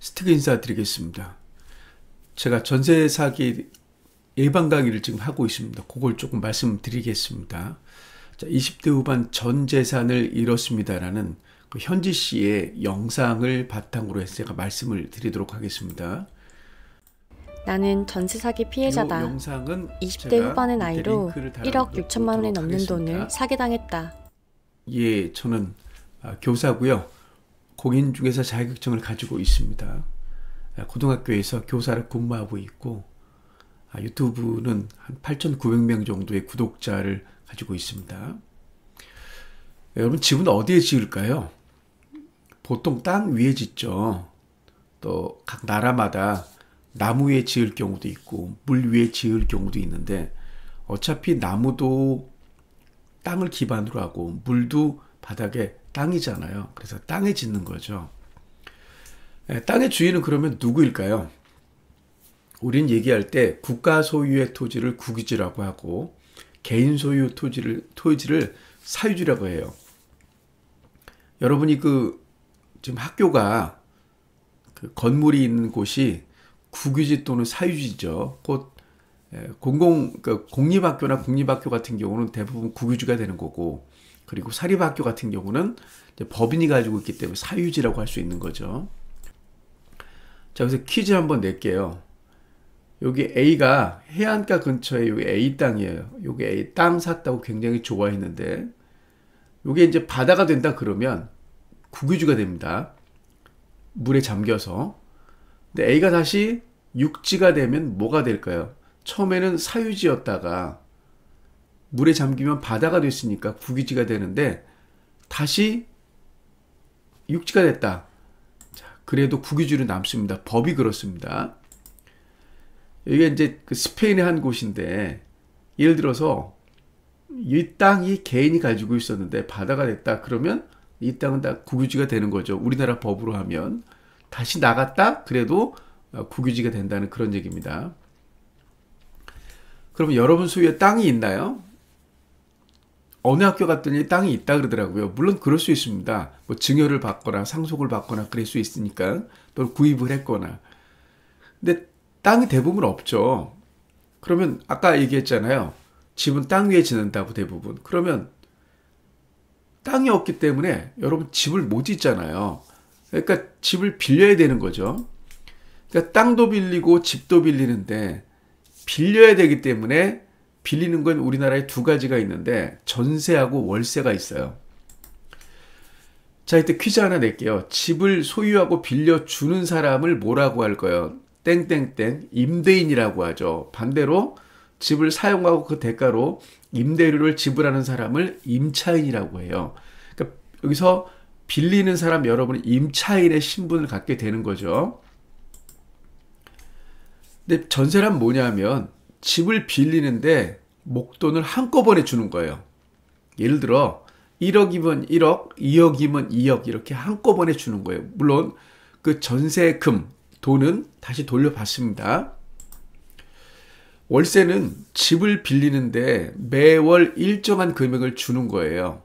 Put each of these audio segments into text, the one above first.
스티그 인사드리겠습니다. 제가 전세 사기 예방 강의를 지금 하고 있습니다. 그걸 조금 말씀드리겠습니다. 자, 20대 후반 전 재산을 잃었습니다라는 그 현지 씨의 영상을 바탕으로 해서 제가 말씀을 드리도록 하겠습니다. 나는 전세 사기 피해자다. 20대 후반의 나이로 1억 6천만 원이 넘는 돈을 사기당했다. 예, 저는 교사고요. 공인중개사 자격증을 가지고 있습니다. 고등학교에서 교사를 근무하고 있고 유튜브는 한 8,900명 정도의 구독자를 가지고 있습니다. 여러분, 집은 어디에 지을까요? 보통 땅 위에 짓죠. 또 각 나라마다 나무 위에 지을 경우도 있고 물 위에 지을 경우도 있는데, 어차피 나무도 땅을 기반으로 하고 물도 바닥에 땅이잖아요. 그래서 땅에 짓는 거죠. 땅의 주인은 그러면 누구일까요? 우린 얘기할 때 국가 소유의 토지를 국유지라고 하고 개인 소유 토지를 사유지라고 해요. 여러분이 지금 학교가 건물이 있는 곳이 국유지 또는 사유지죠. 곧 공립학교나 국립학교 같은 경우는 대부분 국유지가 되는 거고, 그리고 사립학교 같은 경우는 법인이 가지고 있기 때문에 사유지라고 할 수 있는 거죠. 자, 그래서 퀴즈 한번 낼게요. 여기 A가 해안가 근처에 여기 A 땅이에요. 여기 A 땅 샀다고 굉장히 좋아했는데, 이게 이제 바다가 된다 그러면 국유지가 됩니다. 물에 잠겨서. 근데 A가 다시 육지가 되면 뭐가 될까요? 처음에는 사유지였다가 물에 잠기면 바다가 됐으니까 국유지가 되는데 다시 육지가 됐다. 자, 그래도 국유지로 남습니다. 법이 그렇습니다. 이게 이제 스페인의 한 곳인데, 예를 들어서 이 땅이 개인이 가지고 있었는데 바다가 됐다 그러면 이 땅은 다 국유지가 되는 거죠. 우리나라 법으로 하면. 다시 나갔다 그래도 국유지가 된다는 그런 얘기입니다. 그러면 여러분 소유의 땅이 있나요? 어느 학교 갔더니 땅이 있다 그러더라고요. 물론 그럴 수 있습니다. 뭐 증여를 받거나 상속을 받거나 그럴 수 있으니까, 또 구입을 했거나. 근데 땅이 대부분 없죠. 그러면 아까 얘기했잖아요. 집은 땅 위에 짓는다고 대부분. 그러면 땅이 없기 때문에 여러분 집을 못 짓잖아요. 그러니까 집을 빌려야 되는 거죠. 그러니까 땅도 빌리고 집도 빌리는데 빌려야 되기 때문에 빌리는 건 우리나라에 두 가지가 있는데 전세하고 월세가 있어요. 자, 이때 퀴즈 하나 낼게요. 집을 소유하고 빌려주는 사람을 뭐라고 할까요? 땡땡땡 임대인이라고 하죠. 반대로 집을 사용하고 그 대가로 임대료를 지불하는 사람을 임차인이라고 해요. 그러니까 여기서 빌리는 사람, 여러분은 임차인의 신분을 갖게 되는 거죠. 근데 전세란 뭐냐면 집을 빌리는데 목돈을 한꺼번에 주는 거예요. 예를 들어 1억이면 1억, 2억이면 2억 이렇게 한꺼번에 주는 거예요. 물론 그 전세금, 돈은 다시 돌려받습니다. 월세는 집을 빌리는데 매월 일정한 금액을 주는 거예요.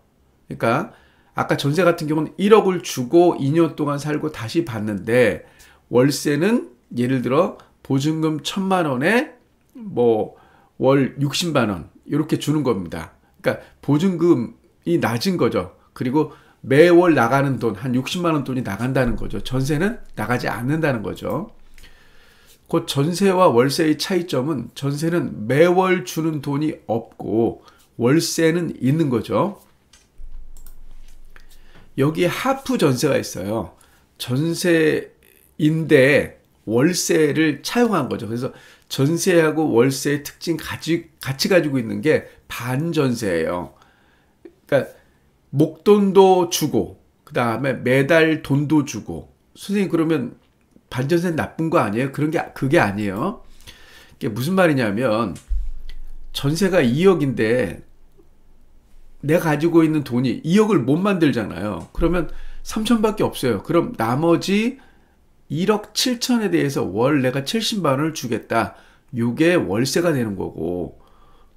그러니까 아까 전세 같은 경우는 1억을 주고 2년 동안 살고 다시 받는데, 월세는 예를 들어 보증금 1,000만 원에 뭐 월 60만 원 이렇게 주는 겁니다. 그러니까 보증금이 낮은 거죠. 그리고 매월 나가는 돈, 한 60만 원 돈이 나간다는 거죠. 전세는 나가지 않는다는 거죠. 그 전세와 월세의 차이점은, 전세는 매월 주는 돈이 없고 월세는 있는 거죠. 여기에 하프 전세가 있어요. 전세인데 월세를 차용한 거죠. 그래서 전세하고 월세의 특징 같이 가지고 있는 게 반전세예요. 그러니까 목돈도 주고 그 다음에 매달 돈도 주고. 선생님, 그러면 반전세는 나쁜 거 아니에요? 그게 아니에요. 이게 무슨 말이냐면, 전세가 2억인데 내가 가지고 있는 돈이 2억을 못 만들잖아요. 그러면 3천밖에 없어요. 그럼 나머지 1억 7천에 대해서 월 내가 70만 원을 주겠다. 이게 월세가 되는 거고,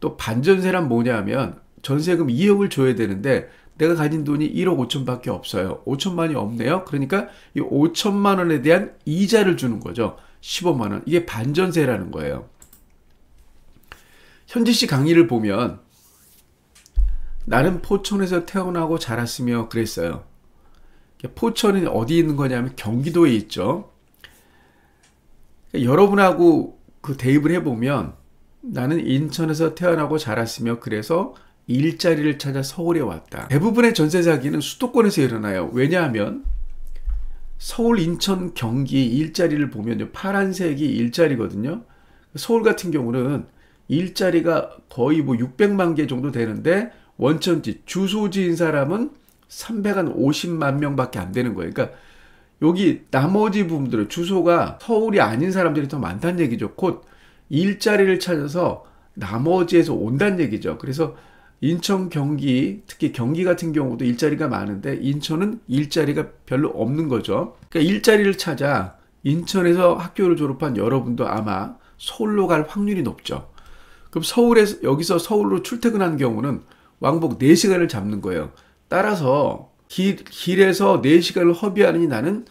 또 반전세란 뭐냐면 전세금 2억을 줘야 되는데 내가 가진 돈이 1억 5천밖에 없어요. 5천만이 없네요. 그러니까 이 5천만 원에 대한 이자를 주는 거죠. 15만 원. 이게 반전세라는 거예요. 현지 씨 강의를 보면 나는 포천에서 태어나고 자랐으며 그랬어요. 포천이 어디 있는 거냐면 경기도에 있죠. 여러분하고 그 대입을 해보면 나는 인천에서 태어나고 자랐으며 그래서 일자리를 찾아 서울에 왔다. 대부분의 전세 사기는 수도권에서 일어나요. 왜냐하면 서울, 인천, 경기 일자리를 보면 파란색이 일자리거든요. 서울 같은 경우는 일자리가 거의 뭐 600만 개 정도 되는데 원천지, 주소지인 사람은 350만 명밖에 안 되는 거예요. 그러니까 여기 나머지 부분들은 주소가 서울이 아닌 사람들이 더 많다는 얘기죠. 곧 일자리를 찾아서 나머지에서 온다는 얘기죠. 그래서 인천, 경기, 특히 경기 같은 경우도 일자리가 많은데 인천은 일자리가 별로 없는 거죠. 그러니까 일자리를 찾아 인천에서 학교를 졸업한 여러분도 아마 서울로 갈 확률이 높죠. 그럼 여기서 서울로 출퇴근하는 경우는 왕복 4시간을 잡는 거예요. 따라서 길에서 4시간을 허비하느니 나는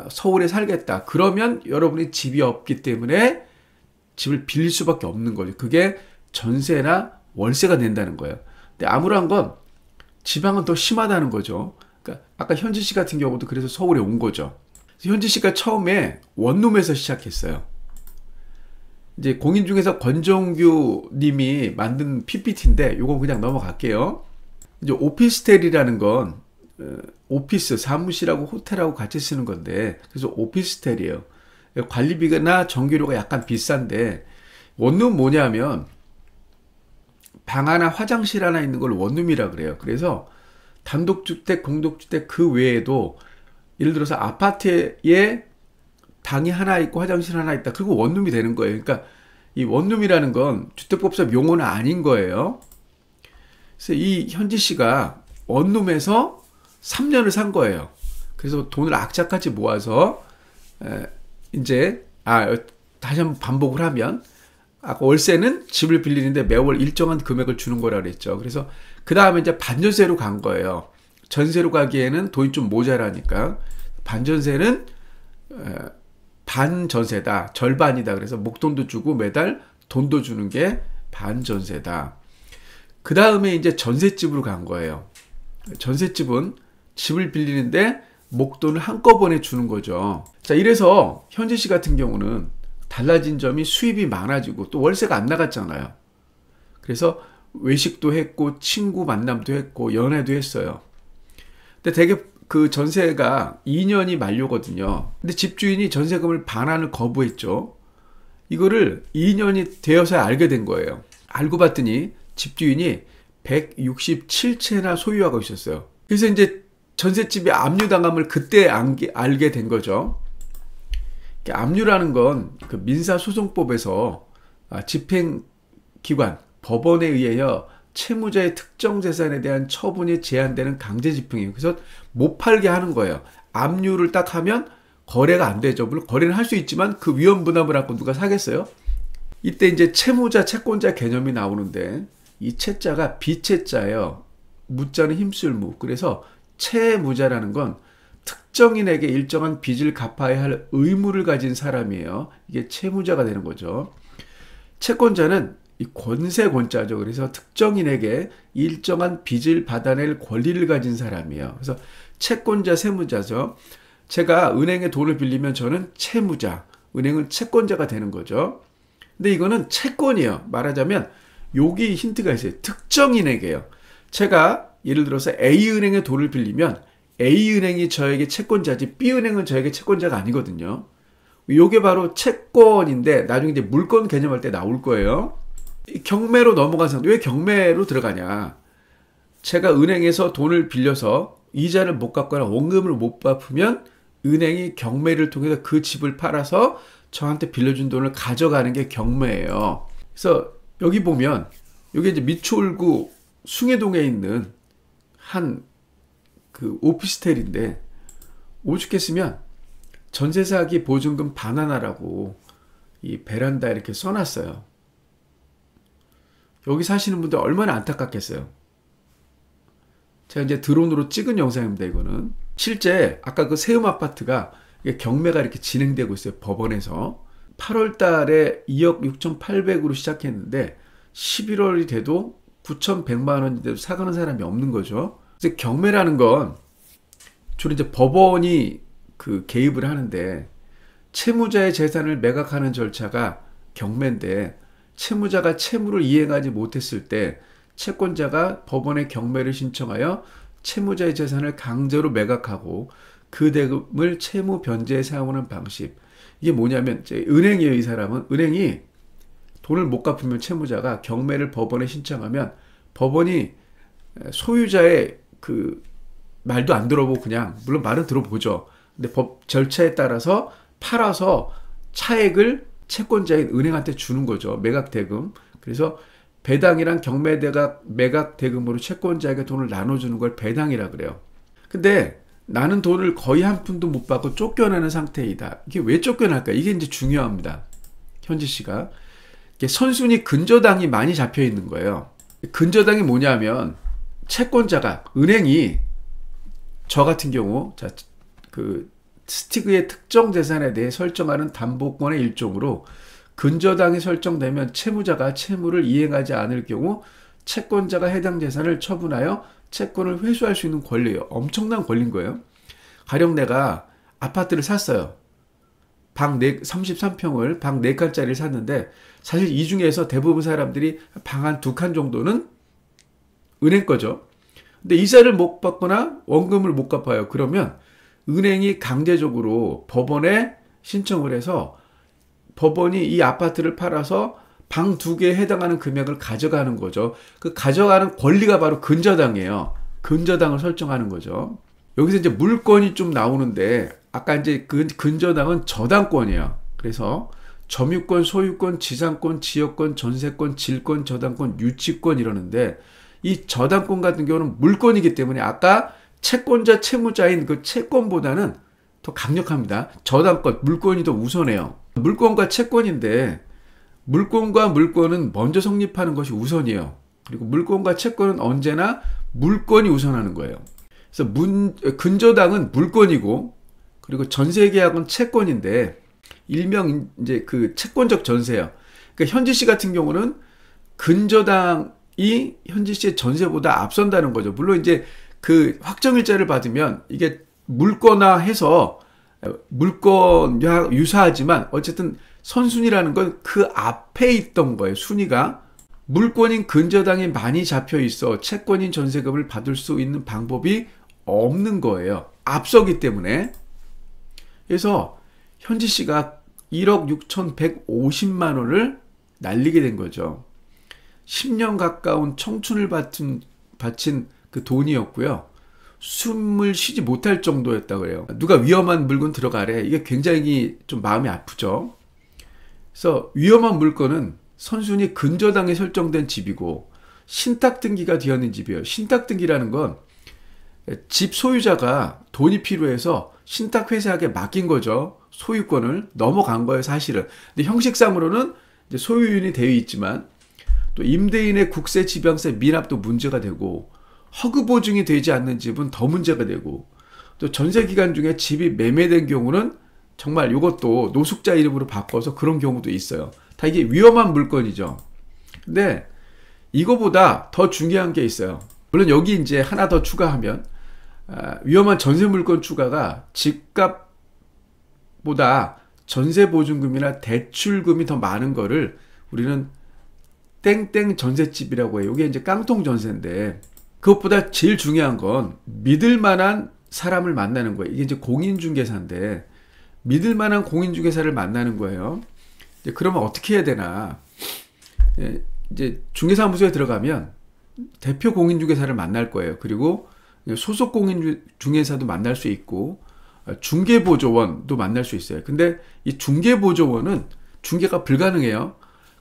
서울에 살겠다. 그러면 여러분이 집이 없기 때문에 집을 빌릴 수밖에 없는 거죠. 그게 전세나 월세가 된다는 거예요. 근데 암울한 건 지방은 더 심하다는 거죠. 그러니까 아까 현지 씨 같은 경우도 그래서 서울에 온 거죠. 현지 씨가 처음에 원룸에서 시작했어요. 이제 공인 중에서 권정규 님이 만든 PPT인데 요건 그냥 넘어갈게요. 이제 오피스텔이라는 건 오피스, 사무실하고 호텔하고 같이 쓰는 건데 그래서 오피스텔이에요. 관리비나 전기료가 약간 비싼데 원룸 뭐냐면 방 하나, 화장실 하나 있는 걸 원룸이라 그래요. 그래서 단독주택, 공동주택 그 외에도 예를 들어서 아파트에 방이 하나 있고 화장실 하나 있다. 그리고 원룸이 되는 거예요. 그러니까 이 원룸이라는 건 주택법상 용어는 아닌 거예요. 그래서 이 현지 씨가 원룸에서 3년을 산 거예요. 그래서 돈을 악착같이 모아서 이제 다시 한번 반복을 하면 아까 월세는 집을 빌리는데 매월 일정한 금액을 주는 거라 그랬죠. 그래서 그 다음에 이제 반전세로 간 거예요. 전세로 가기에는 돈이 좀 모자라니까 반전세는 반전세다, 절반이다. 그래서 목돈도 주고 매달 돈도 주는 게 반전세다. 그 다음에 이제 전셋집으로 간 거예요. 전셋집은 집을 빌리는데 목돈을 한꺼번에 주는 거죠. 자, 이래서 현지 씨 같은 경우는 달라진 점이 수입이 많아지고 또 월세가 안 나갔잖아요. 그래서 외식도 했고 친구 만남도 했고 연애도 했어요. 근데 되게 그 전세가 2년이 만료거든요. 근데 집주인이 전세금을 반환을 거부했죠. 이거를 2년이 되어서야 알게 된 거예요. 알고 봤더니 집주인이 167채나 소유하고 있었어요. 그래서 이제 전셋집이 압류당함을 그때 알게 된 거죠. 압류라는 건 그 민사소송법에서 집행기관, 법원에 의하여 채무자의 특정 재산에 대한 처분이 제한되는 강제 집행이에요. 그래서 못 팔게 하는 거예요. 압류를 딱 하면 거래가 안 되죠. 물론 거래는 할 수 있지만 그 위험 부담을 안고 누가 사겠어요? 이때 이제 채무자, 채권자 개념이 나오는데 이 채자가 비채자예요. 무자는 힘쓸 무. 그래서 채무자라는 건 특정인에게 일정한 빚을 갚아야 할 의무를 가진 사람이에요. 이게 채무자가 되는 거죠. 채권자는 이 권세권자죠. 그래서 특정인에게 일정한 빚을 받아낼 권리를 가진 사람이에요. 그래서 채권자, 세무자죠. 제가 은행에 돈을 빌리면 저는 채무자, 은행은 채권자가 되는 거죠. 근데 이거는 채권이에요. 말하자면 여기 힌트가 있어요. 특정인에게요. 제가 예를 들어서 A은행에 돈을 빌리면 A은행이 저에게 채권자지 B은행은 저에게 채권자가 아니거든요. 이게 바로 채권인데 나중에 이제 물권 개념할 때 나올 거예요. 경매로 넘어간 상태. 왜 경매로 들어가냐? 제가 은행에서 돈을 빌려서 이자를 못 갚거나 원금을 못 갚으면 은행이 경매를 통해서 그 집을 팔아서 저한테 빌려준 돈을 가져가는 게 경매예요. 그래서 여기 보면 여기 이제 미추홀구 숭례동에 있는 한 그 오피스텔인데 오죽했으면 전세 사기 보증금 반환하라고 이 베란다에 이렇게 써놨어요. 여기 사시는 분들 얼마나 안타깝겠어요. 제가 이제 드론으로 찍은 영상입니다. 이거는 실제 아까 그 세움 아파트가 경매가 이렇게 진행되고 있어요. 법원에서 8월 달에 2억 6,800으로 시작했는데 11월이 돼도 9,100만 원인데도 사가는 사람이 없는 거죠. 그래서 경매라는 건 주로 이제 법원이 그 개입을 하는데 채무자의 재산을 매각하는 절차가 경매인데 채무자가 채무를 이행하지 못했을 때 채권자가 법원에 경매를 신청하여 채무자의 재산을 강제로 매각하고 그 대금을 채무 변제에 사용하는 방식. 이게 뭐냐면 은행이에요. 이 사람은 은행이 돈을 못 갚으면 채무자가 경매를 법원에 신청하면 법원이 소유자의 그 말도 안 들어보고 그냥 물론 말은 들어보죠. 근데 법 절차에 따라서 팔아서 차액을 채권자인 은행한테 주는 거죠. 매각 대금. 그래서 배당이랑 경매 매각 대금으로 채권자에게 돈을 나눠주는 걸 배당이라 그래요. 근데 나는 돈을 거의 한 푼도 못 받고 쫓겨나는 상태이다. 이게 왜 쫓겨날까? 이게 이제 중요합니다. 현지 씨가. 선순위 근저당이 많이 잡혀 있는 거예요. 근저당이 뭐냐면 채권자가 은행이 저 같은 경우 그 스티그의 특정 재산에 대해 설정하는 담보권의 일종으로 근저당이 설정되면 채무자가 채무를 이행하지 않을 경우 채권자가 해당 재산을 처분하여 채권을 회수할 수 있는 권리예요. 엄청난 권리인 거예요. 가령 내가 아파트를 샀어요. 방 33평을 방 4칸짜리를 샀는데 사실 이 중에서 대부분 사람들이 방 한 2칸 정도는 은행 거죠. 근데 이자를 못 받거나 원금을 못 갚아요. 그러면 은행이 강제적으로 법원에 신청을 해서 법원이 이 아파트를 팔아서 방 2개에 해당하는 금액을 가져가는 거죠. 그 가져가는 권리가 바로 근저당이에요. 근저당을 설정하는 거죠. 여기서 이제 물권이 좀 나오는데 아까 이제 그 근저당은 저당권이에요. 그래서 점유권, 소유권, 지상권, 지역권, 전세권, 질권, 저당권, 유치권 이러는데 이 저당권 같은 경우는 물권이기 때문에 아까 채권자, 채무자인 그 채권보다는 더 강력합니다. 저당권, 물권이 더 우선해요. 물권과 채권인데 물권과 물권은 먼저 성립하는 것이 우선이에요. 그리고 물권과 채권은 언제나 물권이 우선하는 거예요. 그래서 근저당은 물권이고 그리고 전세계약은 채권인데 일명 이제 그 채권적 전세예요. 그러니까 현지 씨 같은 경우는 근저당이 현지 씨의 전세보다 앞선다는 거죠. 물론 이제 그 확정일자를 받으면 이게 물권화해서 물권 유사하지만 어쨌든 선순위라는 건 그 앞에 있던 거예요. 순위가 물권인 근저당이 많이 잡혀 있어 채권인 전세금을 받을 수 있는 방법이 없는 거예요. 앞서기 때문에. 그래서 현지 씨가 1억 6,150만 원을 날리게 된 거죠. 10년 가까운 청춘을 바친 그 돈이었고요. 숨을 쉬지 못할 정도였다고 해요. 누가 위험한 물건 들어가래. 이게 굉장히 좀 마음이 아프죠. 그래서 위험한 물건은 선순위 근저당에 설정된 집이고 신탁등기가 되어 있는 집이에요. 신탁등기라는 건 집 소유자가 돈이 필요해서 신탁회사에게 맡긴 거죠. 소유권을 넘어간 거예요, 사실은. 근데 형식상으로는 이제 소유인이 되어 있지만 또 임대인의 국세, 지방세, 미납도 문제가 되고 허그 보증이 되지 않는 집은 더 문제가 되고 또 전세 기간 중에 집이 매매된 경우는 정말 이것도 노숙자 이름으로 바꿔서 그런 경우도 있어요. 다 이게 위험한 물건이죠. 근데 이거보다 더 중요한 게 있어요. 물론 여기 이제 하나 더 추가하면 위험한 전세 물건 추가가 집값보다 전세 보증금이나 대출금이 더 많은 거를 우리는 땡땡 전셋집이라고 해요. 이게 이제 깡통 전세인데 그것보다 제일 중요한 건 믿을 만한 사람을 만나는 거예요. 이게 이제 공인중개사인데 믿을 만한 공인중개사를 만나는 거예요. 이제 그러면 어떻게 해야 되나? 이제 중개사무소에 들어가면 대표 공인중개사를 만날 거예요. 그리고 소속 공인중개사도 만날 수 있고 중개보조원도 만날 수 있어요. 근데 이 중개보조원은 중개가 불가능해요.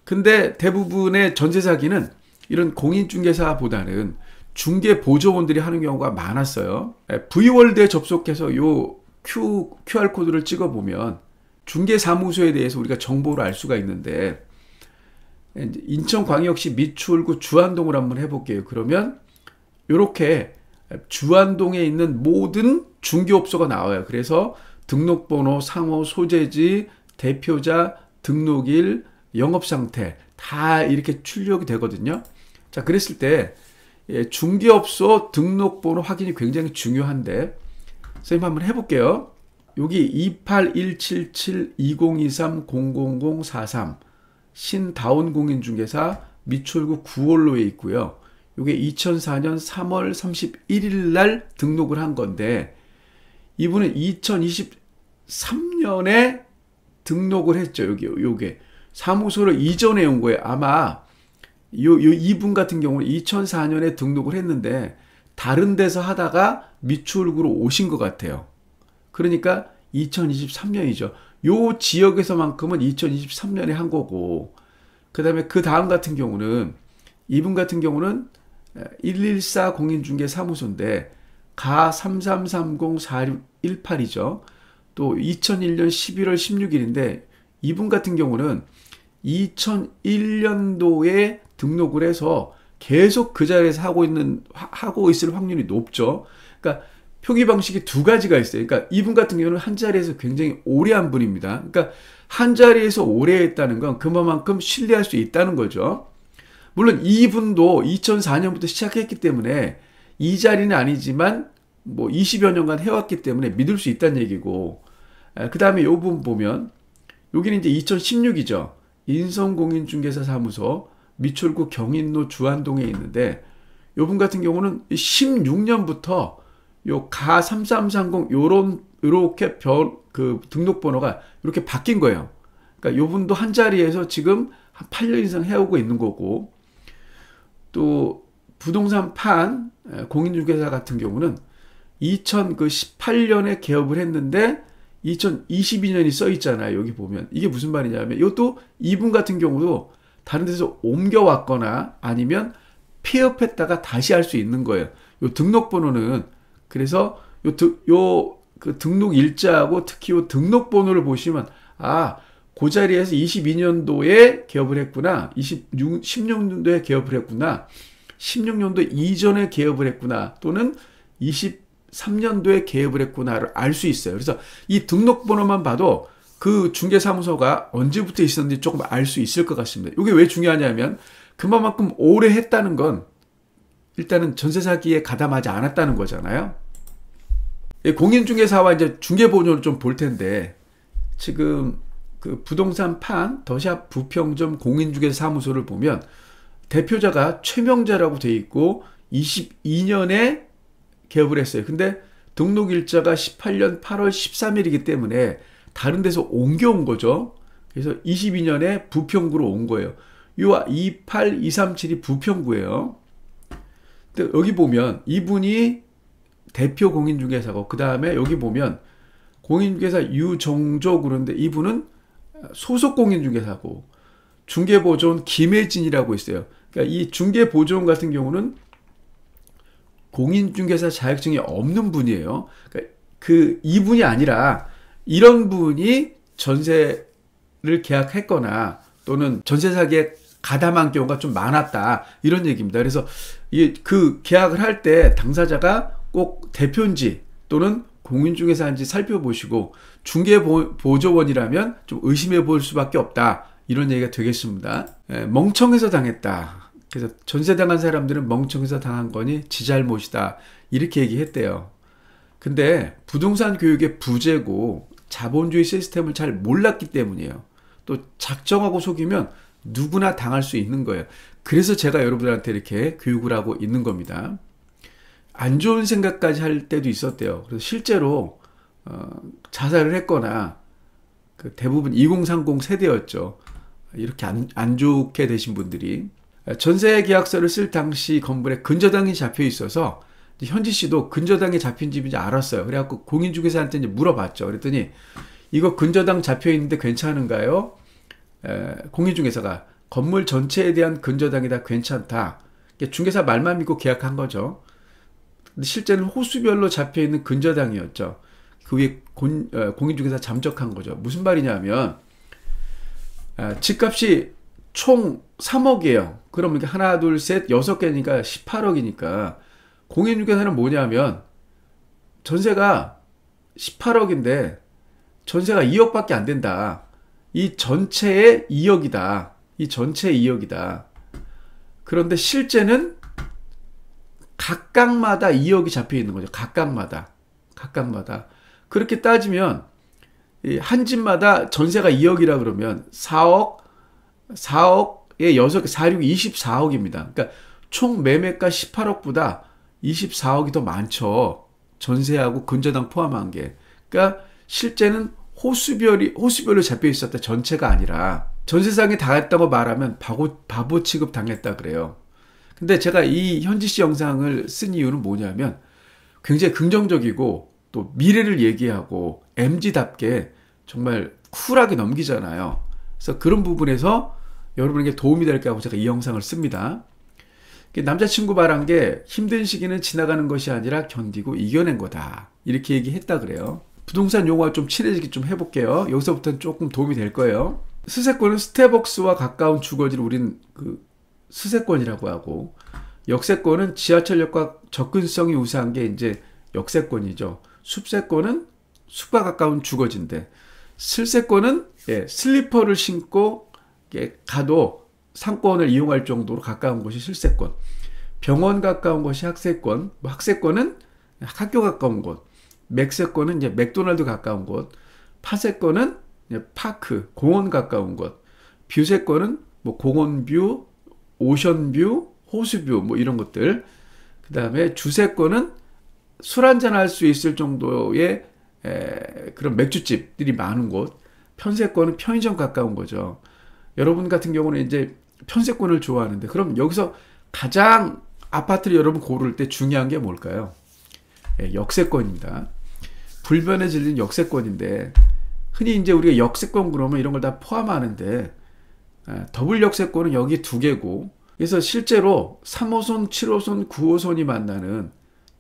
근데 대부분의 전세 사기는 이런 공인중개사보다는 중개보조원들이 하는 경우가 많았어요. V월드에 접속해서 요 QR코드를 찍어보면 중개사무소에 대해서 우리가 정보를 알 수가 있는데 인천광역시 미추홀구 주안동을 한번 해볼게요. 그러면 이렇게 주안동에 있는 모든 중개업소가 나와요. 그래서 등록번호, 상호, 소재지, 대표자, 등록일, 영업상태 다 이렇게 출력이 되거든요. 자, 그랬을 때 중개업소 등록번호 확인이 굉장히 중요한데 선생님 한번 해볼게요. 여기 28177-2023-00043 신다운공인중개사 미출구 9월로에 있고요. 이게 2004년 3월 31일 날 등록을 한 건데 이분은 2023년에 등록을 했죠. 요게 사무소를 이전해 온 거예요. 아마 이분 같은 경우는 2004년에 등록을 했는데 다른 데서 하다가 미출구로 오신 것 같아요. 그러니까 2023년이죠. 요 지역에서만큼은 2023년에 한 거고, 그 다음에 그 다음 같은 경우는 이분 같은 경우는 114 공인중개사무소인데 가 33304618이죠. 또 2001년 11월 16일인데 이분 같은 경우는 2001년도에 등록을 해서 계속 그 자리에서 하고 있을 확률이 높죠. 그러니까 표기 방식이 두 가지가 있어요. 그러니까 이분 같은 경우는 한 자리에서 굉장히 오래 한 분입니다. 그러니까 한 자리에서 오래 했다는 건 그만큼 신뢰할 수 있다는 거죠. 물론 이분도 2004년부터 시작했기 때문에 이 자리는 아니지만 뭐 20여 년간 해왔기 때문에 믿을 수 있다는 얘기고, 그 다음에 이 부분 보면 여기는 이제 2016이죠. 인성공인중개사 사무소 미출구 경인로 주안동에 있는데 이분 같은 경우는 16년부터 요 가 3330 요렇게 그 등록번호가 이렇게 바뀐 거예요. 그러니까 요분도 한 자리에서 지금 한 8년 이상 해오고 있는 거고, 또 부동산 판 공인중개사 같은 경우는 2018년에 개업을 했는데 2022년이 써 있잖아요. 여기 보면 이게 무슨 말이냐면 이것도 이분 같은 경우도 다른 데서 옮겨왔거나 아니면 폐업했다가 다시 할 수 있는 거예요. 요 등록번호는 그래서 그 등록 일자하고 특히 요 등록번호를 보시면 그 자리에서 22년도에 개업을 했구나, 16년도에 개업을 했구나, 16년도 이전에 개업을 했구나, 또는 23년도에 개업을 했구나를 알 수 있어요. 그래서 이 등록번호만 봐도 그 중개사무소가 언제부터 있었는지 조금 알 수 있을 것 같습니다. 이게 왜 중요하냐면 그만큼 오래 했다는 건 일단은 전세 사기에 가담하지 않았다는 거잖아요. 공인중개사와 이제 중개보조를 좀 볼 텐데, 지금 그 부동산 판 더샵 부평점 공인중개사 사무소를 보면 대표자가 최명자라고 돼 있고 22년에 개업을 했어요. 근데 등록일자가 18년 8월 13일이기 때문에 다른 데서 옮겨온 거죠. 그래서 22년에 부평구로 온 거예요. 요 28237이 부평구예요. 근데 여기 보면 이분이 대표 공인중개사고, 그 다음에 여기 보면 공인중개사 유정조 그런데 이분은 소속 공인중개사고, 중개보조원 김혜진이라고 있어요. 그러니까 이 중개보조원 같은 경우는 공인중개사 자격증이 없는 분이에요. 그러니까 이분이 아니라 이런 분이 전세를 계약했거나 또는 전세 사기에 가담한 경우가 좀 많았다, 이런 얘기입니다. 그래서 그 계약을 할 때 당사자가 꼭 대표인지 또는 공인중개사인지 살펴보시고 중개보조원이라면 좀 의심해 볼 수밖에 없다, 이런 얘기가 되겠습니다. 멍청해서 당했다. 그래서 전세당한 사람들은 멍청해서 당한 거니 지 잘못이다, 이렇게 얘기했대요. 근데 부동산 교육의 부재고 자본주의 시스템을 잘 몰랐기 때문이에요. 또 작정하고 속이면 누구나 당할 수 있는 거예요. 그래서 제가 여러분들한테 이렇게 교육을 하고 있는 겁니다. 안 좋은 생각까지 할 때도 있었대요. 그래서 실제로 자살을 했거나 대부분 2030 세대였죠. 이렇게 안 좋게 되신 분들이 전세 계약서를 쓸 당시 건물에 근저당이 잡혀 있어서 현지 씨도 근저당에 잡힌 집인지 알았어요. 그래갖고 공인중개사한테 이제 물어봤죠. 그랬더니 이거 근저당 잡혀 있는데 괜찮은가요? 공인중개사가 건물 전체에 대한 근저당이 다 괜찮다. 중개사 말만 믿고 계약한 거죠. 근데 실제는 호수별로 잡혀 있는 근저당이었죠. 그 위에 공인중개사 잠적한 거죠. 무슨 말이냐면 집값이 총 3억이에요. 그러면 하나, 둘, 셋, 6개니까 18억이니까 공인중개사는 뭐냐면 전세가 18억인데 전세가 2억밖에 안 된다. 이 전체의 2억이다. 이 전체의 2억이다. 그런데 실제는 각각마다 2억이 잡혀 있는 거죠. 각각마다. 그렇게 따지면 한 집마다 전세가 2억이라 그러면 4억에 6개, 4, 6, 24억입니다. 그러니까 총 매매가 18억보다 24억이 더 많죠. 전세하고 근저당 포함한 게. 그러니까 실제는 호수별로 잡혀 있었다. 전체가 아니라. 전세상에 당했다고 말하면 바보 취급 당했다 그래요. 근데 제가 이 현지 씨 영상을 쓴 이유는 뭐냐면 굉장히 긍정적이고 또 미래를 얘기하고 MZ답게 정말 쿨하게 넘기잖아요. 그래서 그런 부분에서 여러분에게 도움이 될까 하고 제가 이 영상을 씁니다. 남자친구 말한 게 힘든 시기는 지나가는 것이 아니라 견디고 이겨낸 거다. 이렇게 얘기했다 그래요. 부동산 용어가 좀 친해지기 좀 해볼게요. 여기서부터는 조금 도움이 될 거예요. 스세권은 스타벅스와 가까운 주거지를 우린 스세권이라고 하고, 역세권은 지하철역과 접근성이 우수한 게 이제 역세권이죠. 숲세권은 숲과 가까운 주거지인데, 슬세권은 슬리퍼를 신고 가도 상권을 이용할 정도로 가까운 곳이 슬세권. 병원 가까운 곳이 학세권. 학세권은 학교 가까운 곳. 맥세권은 이제 맥도날드 가까운 곳. 파세권은 파크, 공원 가까운 곳. 뷰세권은 뭐 공원뷰, 오션뷰, 호수뷰 뭐 이런 것들. 그 다음에 주세권은 술 한잔 할 수 있을 정도의 그런 맥주집들이 많은 곳. 편세권은 편의점 가까운 거죠. 여러분 같은 경우는 이제 편세권을 좋아하는데, 그럼 여기서 가장 아파트를 여러분 고를 때 중요한 게 뭘까요? 역세권입니다. 불변에 질린 역세권인데, 흔히 이제 우리가 역세권 그러면 이런 걸 다 포함하는데, 더블 역세권은 여기 2개고, 그래서 실제로 3호선, 7호선, 9호선이 만나는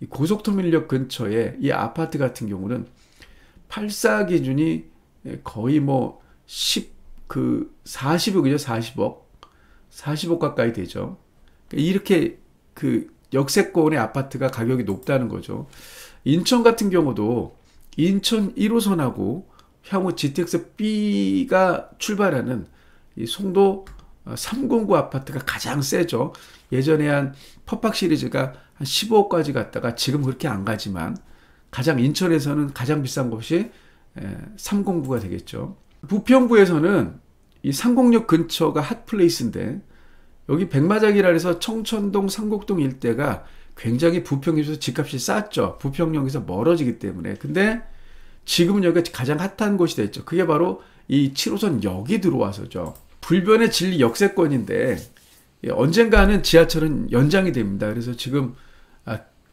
이 고속터미널역 근처에 이 아파트 같은 경우는 84 기준이 거의 뭐 40억이죠. 40억 가까이 되죠. 이렇게 역세권의 아파트가 가격이 높다는 거죠. 인천 같은 경우도 인천 1호선하고 향후 GTX B가 출발하는 이 송도 309 아파트가 가장 세죠. 예전에 한 퍼팍 시리즈가 한 15억까지 갔다가 지금 그렇게 안 가지만 인천에서는 가장 비싼 곳이 309가 되겠죠. 부평구에서는 이 상곡역 근처가 핫플레이스인데, 여기 백마장이라 해서 청천동, 상곡동 일대가 굉장히 부평에서 집값이 쌌죠. 부평역에서 멀어지기 때문에. 근데 지금은 여기가 가장 핫한 곳이 됐죠. 그게 바로 이 7호선 역이 들어와서죠. 불변의 진리 역세권인데 언젠가는 지하철은 연장이 됩니다. 그래서 지금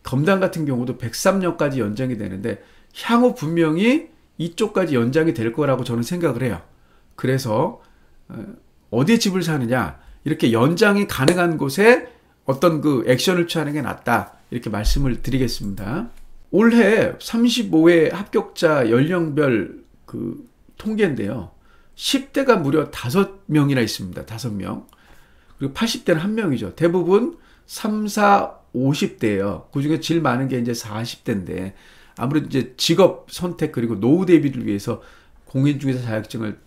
검단 같은 경우도 103역까지 연장이 되는데 향후 분명히 이쪽까지 연장이 될 거라고 저는 생각을 해요. 그래서 어디에 집을 사느냐, 이렇게 연장이 가능한 곳에 어떤 액션을 취하는 게 낫다, 이렇게 말씀을 드리겠습니다. 올해 35회 합격자 연령별 통계인데요. 10대가 무려 5명이나 있습니다. 5명. 그리고 80대는 1명이죠. 대부분 3, 4, 50대예요. 그중에 제일 많은 게 이제 40대인데, 아무래도 이제 직업 선택 그리고 노후 대비를 위해서 공인중개사 자격증을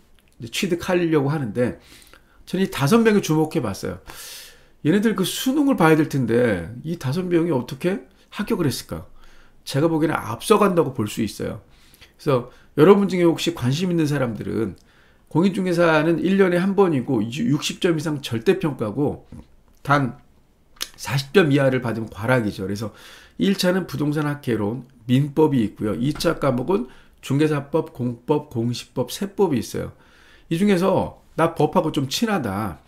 취득하려고 하는데, 저는 이 5명에 주목해 봤어요. 얘네들 수능을 봐야 될 텐데 이 5명이 어떻게 합격을 했을까? 제가 보기에는 앞서간다고 볼 수 있어요. 그래서 여러분 중에 혹시 관심 있는 사람들은, 공인중개사는 1년에 한 번이고 60점 이상 절대평가고 단 40점 이하를 받으면 과락이죠. 그래서 1차는 부동산 학개론, 민법이 있고요. 2차 과목은 중개사법, 공법, 공시법, 세법이 있어요. 이 중에서 나 법하고 좀 친하다,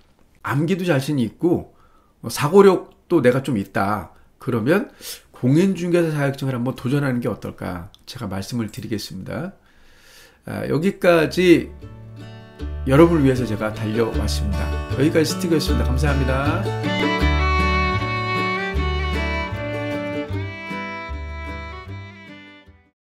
암기도 자신이 있고 사고력도 내가 좀 있다, 그러면 공인중개사 자격증을 한번 도전하는 게 어떨까, 제가 말씀을 드리겠습니다. 여기까지 여러분을 위해서 제가 달려왔습니다. 여기까지 스티커였습니다. 감사합니다.